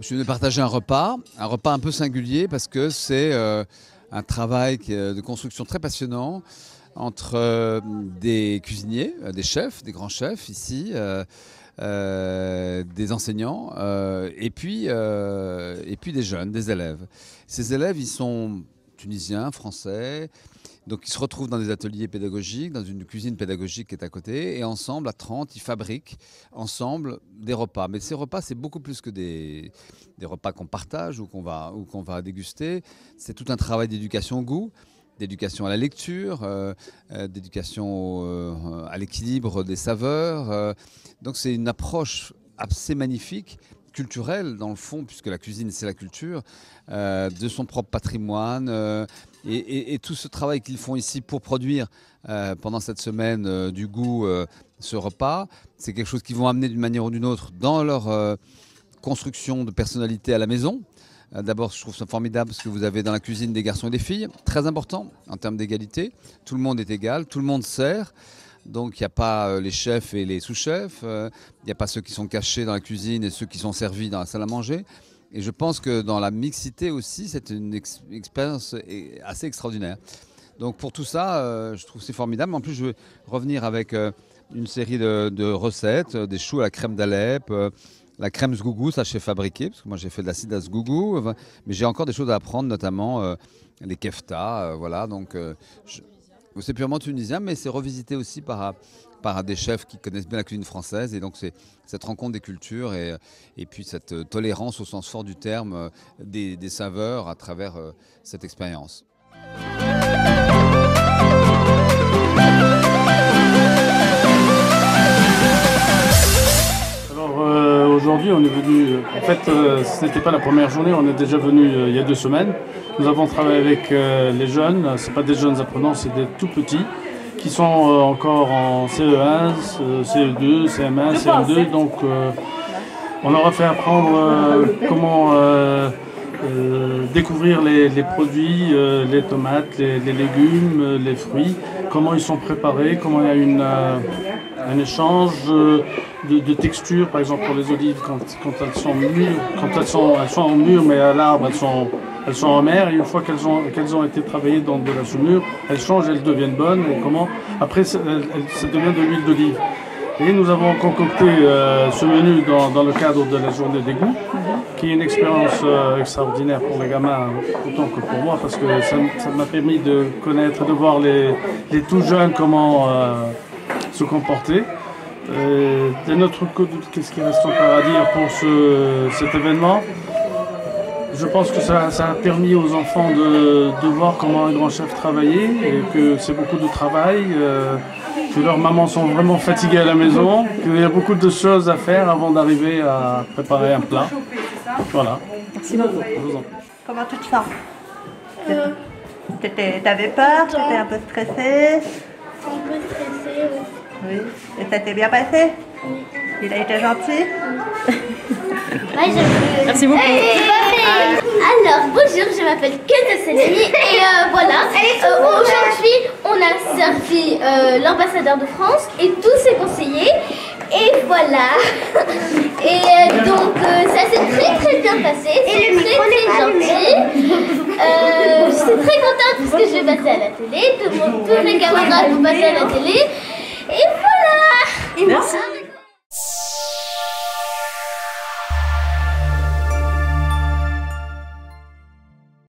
Je suis venu partager un repas un peu singulier parce que c'est un travail de construction très passionnant entre des cuisiniers, des chefs, des grands chefs ici, des enseignants et puis des jeunes, des élèves. Ces élèves, ils sont tunisiens, français. Donc ils se retrouvent dans des ateliers pédagogiques, dans une cuisine pédagogique qui est à côté, et ensemble, à 30, ils fabriquent ensemble des repas. Mais ces repas, c'est beaucoup plus que des repas qu'on partage ou qu'on va déguster. C'est tout un travail d'éducation au goût, d'éducation à la lecture, d'éducation à l'équilibre des saveurs. Donc c'est une approche assez magnifique, culturelle dans le fond, puisque la cuisine c'est la culture, de son propre patrimoine et tout ce travail qu'ils font ici pour produire pendant cette semaine du goût, ce repas, c'est quelque chose qu'ils vont amener d'une manière ou d'une autre dans leur construction de personnalité à la maison. D'abord, je trouve ça formidable parce que vous avez dans la cuisine des garçons et des filles, très important en termes d'égalité. Tout le monde est égal, tout le monde sert. Donc il n'y a pas les chefs et les sous-chefs, il n'y a pas ceux qui sont cachés dans la cuisine et ceux qui sont servis dans la salle à manger. Et je pense que dans la mixité aussi, c'est une expérience assez extraordinaire. Donc pour tout ça, je trouve que c'est formidable. En plus, je vais revenir avec une série de recettes, des choux à la crème d'Alep, la crème sgougou, ça je sais fabriquer, parce que moi j'ai fait de l'acide à sgougou, mais j'ai encore des choses à apprendre, notamment les kefta, voilà. Donc c'est purement tunisien, mais c'est revisité aussi par des chefs qui connaissent bien la cuisine française. Et donc c'est cette rencontre des cultures et puis cette tolérance au sens fort du terme des saveurs à travers cette expérience. Alors aujourd'hui on est venu, en fait ce n'était pas la première journée, on est déjà venu il y a 2 semaines. Nous avons travaillé avec les jeunes, ce pas des jeunes apprenants, c'est des tout petits qui sont encore en CE1, CE2, CM1, CM2. Donc on leur a fait apprendre comment découvrir les produits, les tomates, les légumes, les fruits, comment ils sont préparés, comment il y a un échange de texture, par exemple pour les olives quand elles sont mûres, elles sont mûres mais à l'arbre elles sont en mer, et une fois qu'elles ont été travaillées dans de la saumure, elles changent, elles deviennent bonnes, et après ça devient de l'huile d'olive. Et nous avons concocté ce menu dans le cadre de la journée des goûts, qui est une expérience extraordinaire pour les gamins autant que pour moi, parce que ça m'a permis de connaître, de voir les tout jeunes comment se comporter. De notre côté, qu'est-ce qu'il reste encore à dire pour cet événement? Je pense que ça a permis aux enfants de voir comment un grand chef travaillait, et que c'est beaucoup de travail, que leurs mamans sont vraiment fatiguées à la maison, qu'il y a beaucoup de choses à faire avant d'arriver à préparer un plat. Voilà. Merci beaucoup. Je vous en prie. Comment tu te sens? T'avais peur? T'étais un peu stressé? Un peu stressée, oui. Oui. Et ça t'est bien passé? Oui. Il a été gentil? Merci beaucoup. Alors, bonjour, je m'appelle Kenza Seleni et voilà, aujourd'hui on a servi l'ambassadeur de France et tous ses conseillers et voilà. Et donc ça s'est très bien passé, c'est très gentil. Je suis très contente parce que je vais passer à la télé, tous mes camarades vont passer à la télé et voilà. Merci.